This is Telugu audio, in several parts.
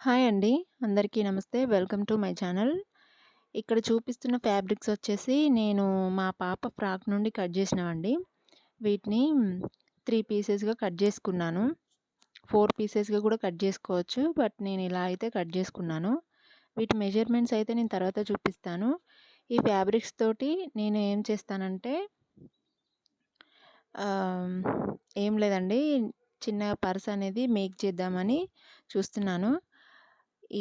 హాయ్ అండి. అందరికీ నమస్తే. Welcome to my channel. ఇక్కడ చూపిస్తున్న ఫ్యాబ్రిక్స్ వచ్చేసి నేను మా పాప ఫ్రాక్ నుండి కట్ చేసినవండి. వీటిని 3 పీసెస్‌గా కట్ చేసుకున్నాను. 4 పీసెస్‌గా కూడా కట్ చేసుకోవచ్చు. బట్ నేను ఇలా అయితే కట్ చేసుకున్నాను. వీటి మెజర్‌మెంట్స్ అయితే నేను తర్వాత చూపిస్తాను. ఈ ఫ్యాబ్రిక్స్ తోటి నేను ఏం చేస్తానంటే ఆహ్, ఏం లేదండి. చిన్న పర్స్ అనేది మేక్ చేద్దామని చూస్తున్నాను.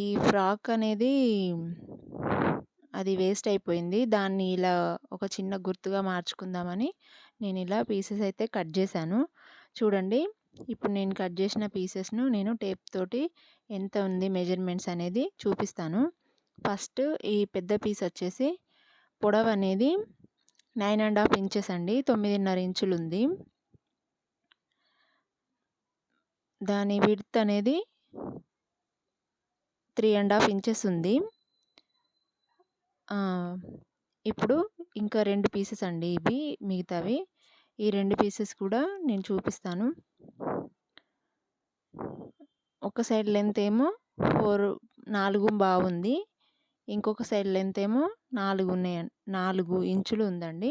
ఈ ఫ్రాక్ అనేది అది వేస్ట్ అయిపోయింది. దాన్ని ఇలా ఒక చిన్న గుర్తుగా మార్చుకుందామని నేను ఇలా పీసెస్ అయితే కట్ చేశాను. చూడండి, ఇప్పుడు నేను కట్ చేసిన పీసెస్‌ను నేను టేప్ తోటి ఎంత ఉంది మెజర్‌మెంట్స్ అనేది చూపిస్తాను. ఫస్ట్ ఈ పెద్ద పీస్ వచ్చేసి పొడవనేది 9½ ఇంచెస్ అండి. 9½ ఇంచులుంది. దాని విడ్త్ అనేది 3½ ఇంచెస్ ఉంది. ఇప్పుడు ఇంకా 2 పీసెస్ అండి ఇవి మిగతావి. ఈ 2 పీసెస్ కూడా నేను చూపిస్తాను. ఒక సైడ్ లెంత్ ఏమో 4 బావుంది. ఇంకొక సైడ్ లెంత్ ఏమో 4 ఇంచులు ఉందండి.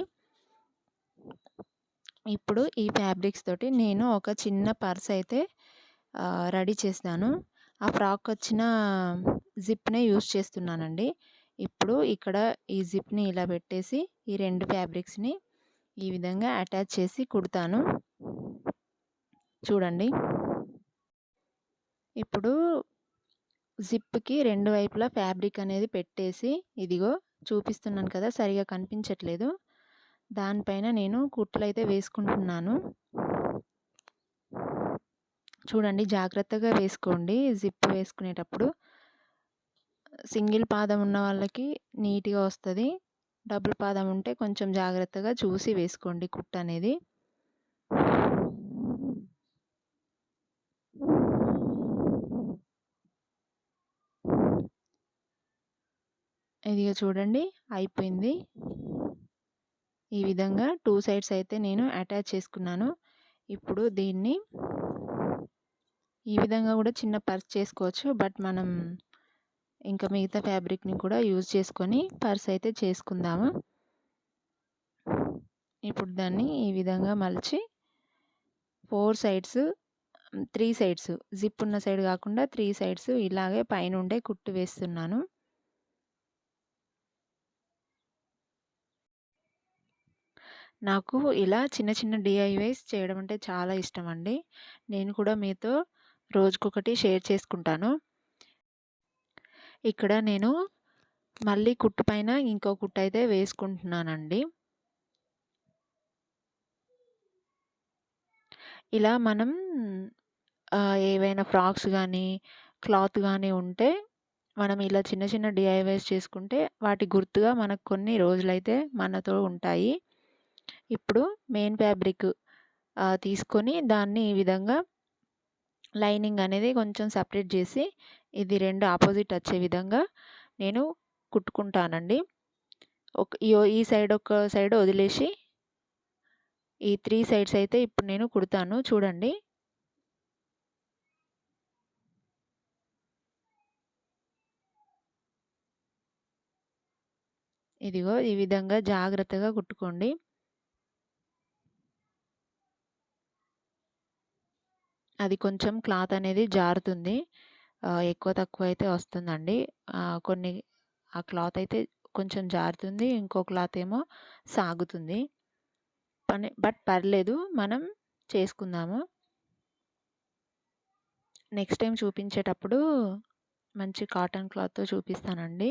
ఇప్పుడు ఈ ఫ్యాబ్రిక్స్ తోటి నేను ఒక చిన్న పర్స్ అయితే రెడీ చేస్తాను. ఆ ఫ్రాక్ వచ్చిన జిప్‌నే యూజ్ చేస్తున్నానండి. ఇప్పుడు ఇక్కడ ఈ జిప్‌ని ఇలా పెట్టేసి ఈ 2 ఫ్యాబ్రిక్స్‌ని ఈ విధంగా అటాచ్ చేసి కుడతాను. చూడండి, ఇప్పుడు జిప్‌కి 2 వైపులా ఫ్యాబ్రిక్ అనేది పెట్టేసి ఇదిగో చూపిస్తున్నాను కదా, సరిగా కనిపించట్లేదు. దానిపైన నేను కుట్లయితే వేసుకుంటున్నాను. చూడండి, జాగ్రత్తగా వేసుకోండి. జిప్ వేసుకునేటప్పుడు సింగిల్ పాదం ఉన్న వాళ్ళకి నీట్‌గా వస్తది. డబుల్ పాదం ఉంటే కొంచెం జాగ్రత్తగా చూసి వేసుకోండి కుట్టు అనేది. ఇదిగో చూడండి, అయిపోయింది. ఈ విధంగా 2 సైడ్స్ అయితే నేను అటాచ్ చేసుకున్నాను. ఇప్పుడు దీన్ని ఈ విధంగా కూడా చిన్న పర్స్ చేసుకోవచ్చు. బట్ మనం ఇంకా మిగతా ఫ్యాబ్రిక్‌ని కూడా యూజ్ చేసుకొని పర్స్ అయితే చేసుకుందాము. ఇప్పుడు దాన్ని ఈ విధంగా మలిచి 4 సైడ్స్ 3 సైడ్స్ జిప్ ఉన్న సైడ్ కాకుండా 3 సైడ్స్ ఇలాగే పైనుండే కుట్టు వేస్తున్నాను. నాకు ఇలా చిన్న చిన్న DIYs చేయడం అంటే చాలా ఇష్టం అండి. నేను కూడా మీతో రోజుకొకటి షేర్ చేసుకుంటాను. ఇక్కడ నేను మళ్ళీ కుట్టు పైన ఇంకో కుట్టు అయితే వేసుకుంటున్నానండి. ఇలా మనం ఏవైనా ఫ్రాక్స్ కానీ క్లాత్ కానీ ఉంటే మనం ఇలా చిన్న చిన్న DIYs చేసుకుంటే వాటి గుర్తుగా మనకు కొన్ని రోజులైతే మనతో ఉంటాయి. ఇప్పుడు మెయిన్ ఫ్యాబ్రిక్ తీసుకొని దాన్ని ఈ విధంగా లైనింగ్ అనేది కొంచెం సపరేట్ చేసి ఇది 2 ఆపోజిట్ వచ్చే విధంగా నేను కుట్టుకుంటానండి. ఈ సైడ్ ఒక సైడ్ వదిలేసి ఈ 3 సైడ్స్ అయితే ఇప్పుడు నేను కుడతాను. చూడండి, ఇదిగో ఈ విధంగా జాగ్రత్తగా కుట్టుకోండి. అది కొంచెం క్లాత్ అనేది జారుతుంది. ఎక్కువ తక్కువ అయితే వస్తుందండి. కొన్ని ఆ క్లాత్ అయితే కొంచెం జారుతుంది. ఇంకో క్లాత్ ఏమో సాగుతుంది. బట్ పర్లేదు, మనం చేసుకుందాము. నెక్స్ట్ టైం చూపించేటప్పుడు మంచి కాటన్ క్లాత్‌తో చూపిస్తానండి.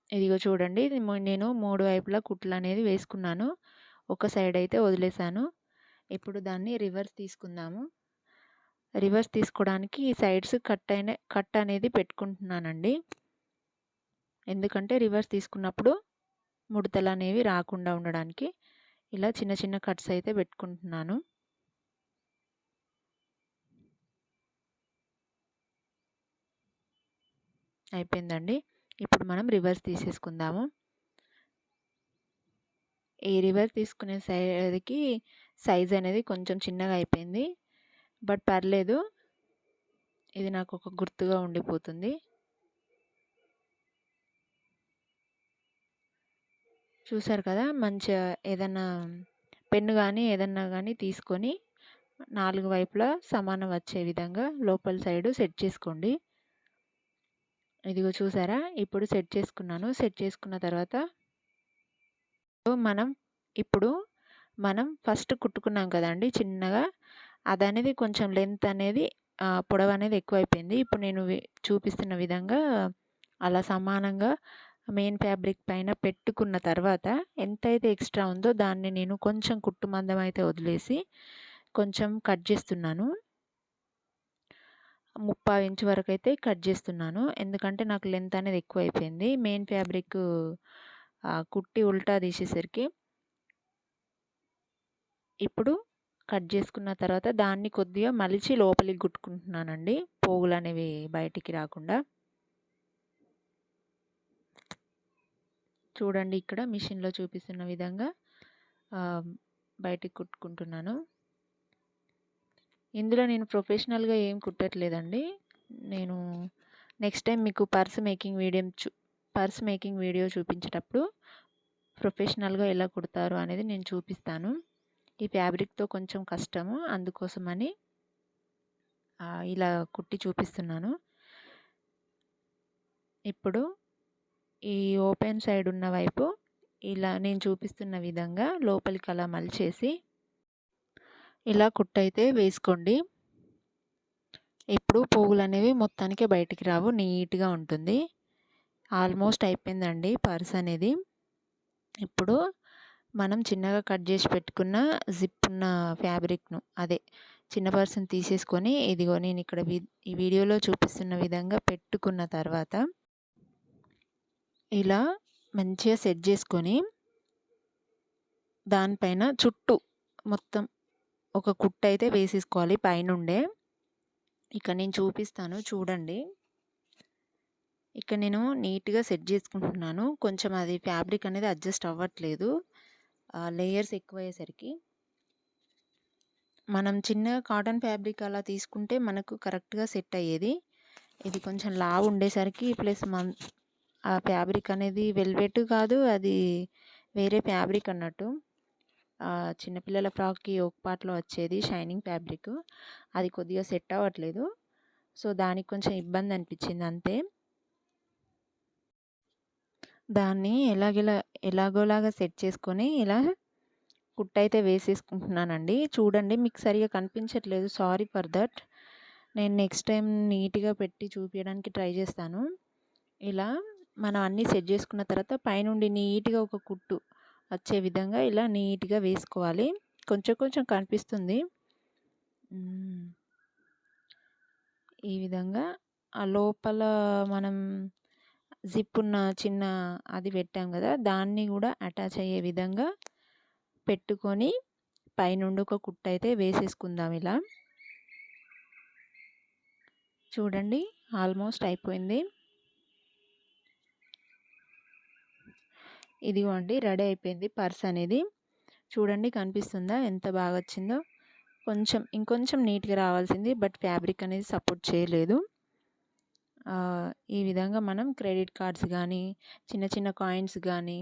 ఇదిగో చూడండి, నేను 3 వైపులా కుట్లనేది వేసుకున్నాను. ఒక సైడ్ అయితే వదిలేసాను. ఇప్పుడు దాన్ని రివర్స్ తీసుకుందాము. రివర్స్ తీసుకోవడానికి ఈ సైడ్స్ కట్ అనేది పెట్టుకుంటున్నానండి. ఎందుకంటే రివర్స్ తీసుకున్నప్పుడు ముడతలనేవి రాకుండా ఉండడానికి ఇలా చిన్న చిన్న కట్స్ అయితే పెట్టుకుంటున్నాను. అయిపోయిందండి. ఇప్పుడు మనం రివర్స్ తీసేసుకుందాము. ఈ రివర్స్ తీసుకునే సైడ్‌కి సైజ్ అనేది కొంచెం చిన్నగా అయిపోయింది. బట్ పర్లేదు. ఇది నాకు ఒక గుర్తుగా ఉండిపోతుంది. చూసారు కదా! మంచిగా ఏదన్నా పెన్ను గానీ, ఏదన్నా గానీ తీసుకొని 4 వైపులా సమానం వచ్చే విధంగా లోపల సైడు సెట్ చేసుకోండి. ఇదిగో చూసారా? ఇప్పుడు సెట్ చేసుకున్నాను. సెట్ చేసుకున్న తర్వాత మనం ఇప్పుడు మనం ఫస్ట్ కుట్టుకున్నాం కదండీ చిన్నగా. అదనేది కొంచెం లెంత్ అనేది పొడవనేది ఎక్కువైపోయింది. ఇప్పుడు నేను చూపిస్తున్న విధంగా అలా సమానంగా మెయిన్ ఫ్యాబ్రిక్ పైన పెట్టుకున్న తర్వాత ఎంతైతే ఎక్స్ట్రా ఉందో దాన్ని నేను కొంచెం కుట్టు మందం అయితే వదిలేసి కొంచెం కట్ చేస్తున్నాను. 3/4 ఇంచ్ వరకైతే కట్ చేస్తున్నాను. ఎందుకంటే నాకు లెంత్ అనేది ఎక్కువైపోయింది. మెయిన్ ఫ్యాబ్రిక్ కుట్టి ఉల్టా తీసేసరికి. ఇప్పుడు కట్ చేసుకున్న తర్వాత దాన్ని కొద్దిగా మలిచి లోపలికి కుట్టుకుంటున్నానండి. పోగులనేవి బయటికి రాకుండా. చూడండి ఇక్కడ మిషన్‌లో చూపిస్తున్న విధంగా బయటికి కుట్టుకుంటున్నాను. ఇందులో నేను ప్రొఫెషనల్‌గా ఏం కుట్టట్లేదండి. నేను నెక్స్ట్ టైం మీకు పర్స్ మేకింగ్ వీడియో చూపించేటప్పుడు ప్రొఫెషనల్‌గా ఎలా కుడతారు అనేది నేను చూపిస్తాను. ఈ ఫ్యాబ్రిక్‌తో కొంచెం కష్టము. అందుకోసమని ఇలా కుట్టి చూపిస్తున్నాను. ఇప్పుడు ఈ ఓపెన్ సైడ్ ఉన్న వైపు ఇలా నేను చూపిస్తున్న విధంగా లోపలికి అలా మలిచేసి ఇలా కుట్టయితే వేసుకోండి. ఇప్పుడు పోగులనేవి మొత్తానికి బయటికి రావు. నీట్‌గా ఉంటుంది. ఆల్మోస్ట్ అయిపోయిందండి పర్స్ అనేది. ఇప్పుడు మనం చిన్నగా కట్ చేసి పెట్టుకున్న జిప్ ఉన్న ఫ్యాబ్రిక్‌ను అదే చిన్న పర్స్‌ని తీసేసుకొని ఇదిగో నేను ఇక్కడ ఈ వీడియోలో చూపిస్తున్న విధంగా పెట్టుకున్న తర్వాత ఇలా మంచిగా సెట్ చేసుకొని దానిపైన చుట్టూ మొత్తం ఒక కుట్టయితే వేసేసుకోవాలి పైనుండే. ఇక్కడ నేను చూపిస్తాను చూడండి. ఇక్కడ నేను నీట్‌గా సెట్ చేసుకుంటున్నాను. కొంచెం అది ఫ్యాబ్రిక్ అనేది అడ్జస్ట్ అవ్వట్లేదు. లేయర్స్ ఎక్కువయ్యేసరికి. మనం చిన్న కాటన్ ఫ్యాబ్రిక్ అలా తీసుకుంటే మనకు కరెక్ట్‌గా సెట్ అయ్యేది. ఇది కొంచెం లావు ఉండేసరికి ప్లస్ ఆ ఫ్యాబ్రిక్ అనేది వెల్వెట్ కాదు, అది వేరే ఫ్యాబ్రిక్ అన్నట్టు. చిన్నపిల్లల ఫ్రాక్‌కి ఒక పార్ట్‌లో వచ్చేది షైనింగ్ ఫ్యాబ్రిక్. అది కొద్దిగా సెట్ అవ్వట్లేదు. సో, దానికి కొంచెం ఇబ్బంది అనిపించింది అంతే. దాన్ని ఎలాగోలాగా సెట్ చేసుకొని ఇలా కుట్టయితే వేసేసుకుంటున్నానండి. చూడండి మీకు సరిగ్గా కనిపించట్లేదు. Sorry for that. నేను నెక్స్ట్ టైం నీట్‌గా పెట్టి చూపియడానికి ట్రై చేస్తాను. ఇలా మనం అన్నీ సెట్ చేసుకున్న తర్వాత పైనుండి నీట్‌గా ఒక కుట్టు వచ్చే విధంగా ఇలా నీట్‌గా వేసుకోవాలి. కొంచెం కొంచెం కనిపిస్తుంది. ఈ విధంగా ఆ లోపల మనం జిప్ ఉన్న చిన్న అది పెట్టాం కదా! దాన్ని కూడా అటాచ్ అయ్యే విధంగా పెట్టుకొని పైనుండి ఒక కుట్టయితే వేసేసుకుందాం ఇలా. చూడండి ఆల్మోస్ట్ అయిపోయింది. ఇదిగోండి రెడీ అయిపోయింది పర్స్ అనేది. చూడండి కనిపిస్తుందా ఎంత బాగా వచ్చిందో. ఇంకొంచెం నీట్‌గా రావాల్సింది. బట్ ఫ్యాబ్రిక్ అనేది సపోర్ట్ చేయలేదు. ఈ విధంగా మనం క్రెడిట్ కార్డ్స్ కానీ, చిన్న చిన్న కాయిన్స్ కానీ,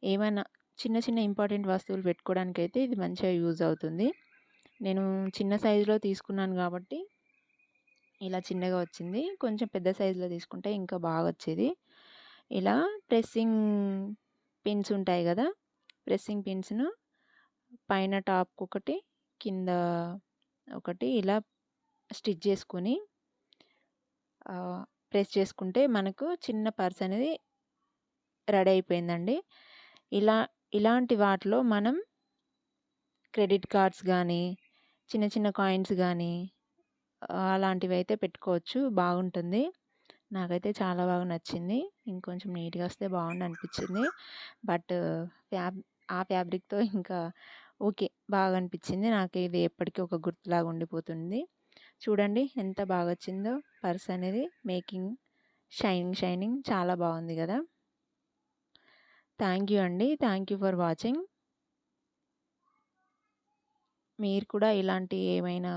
ఏమైనా చిన్న చిన్న ఇంపార్టెంట్ వస్తువులు పెట్టుకోవడానికైతే ఇది మంచిగా యూజ్ అవుతుంది. నేను చిన్న సైజులో తీసుకున్నాను కాబట్టి ఇలా చిన్నగా వచ్చింది. కొంచెం పెద్ద సైజులో తీసుకుంటే ఇంకా బాగా వచ్చేది. ఇలా ప్రెస్సింగ్ పిన్స్ ఉంటాయి కదా! ప్రెస్సింగ్ పిన్స్‌ను పైన టాప్‌కి ఒకటి, కింద ఒకటి ఇలా స్టిచ్ చేసుకొని ప్రెస్ చేసుకుంటే మనకు చిన్న పర్స్ అనేది రెడీ అయిపోయిందండి. ఇలాంటి వాటిలో మనం క్రెడిట్ కార్డ్స్ కానీ, చిన్న చిన్న కాయిన్స్ కానీ అలాంటివి అయితే పెట్టుకోవచ్చు. బాగుంటుంది. నాకైతే చాలా బాగా నచ్చింది. ఇంకొంచెం నీట్‌గా వస్తే బాగుండు అనిపించింది. బట్ ఆ ఫ్యాబ్రిక్‌తో ఇంకా ఓకే. బాగా అనిపించింది. నాకు ఇది ఎప్పటికీ ఒక గుర్తులాగా ఉండిపోతుంది. చూడండి ఎంత బాగా వచ్చిందో పర్స్ అనేది మేకింగ్ షైనింగ్ చాలా బాగుంది కదా! థ్యాంక్ యూ అండి. Thank you for watching. మీరు కూడా ఇలాంటి ఏమైనా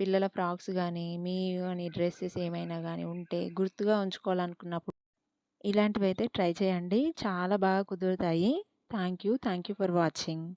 పిల్లల ఫ్రాక్స్ గానీ, మీవి గానీ డ్రెసెస్ ఏమైనా గానీ ఉంటే గుర్తుగా ఉంచుకోవాలనుకున్నప్పుడు ఇలాంటివైతే ట్రై చేయండి. చాలా బాగా కుదురుతాయి. Thank you. Thank you for watching.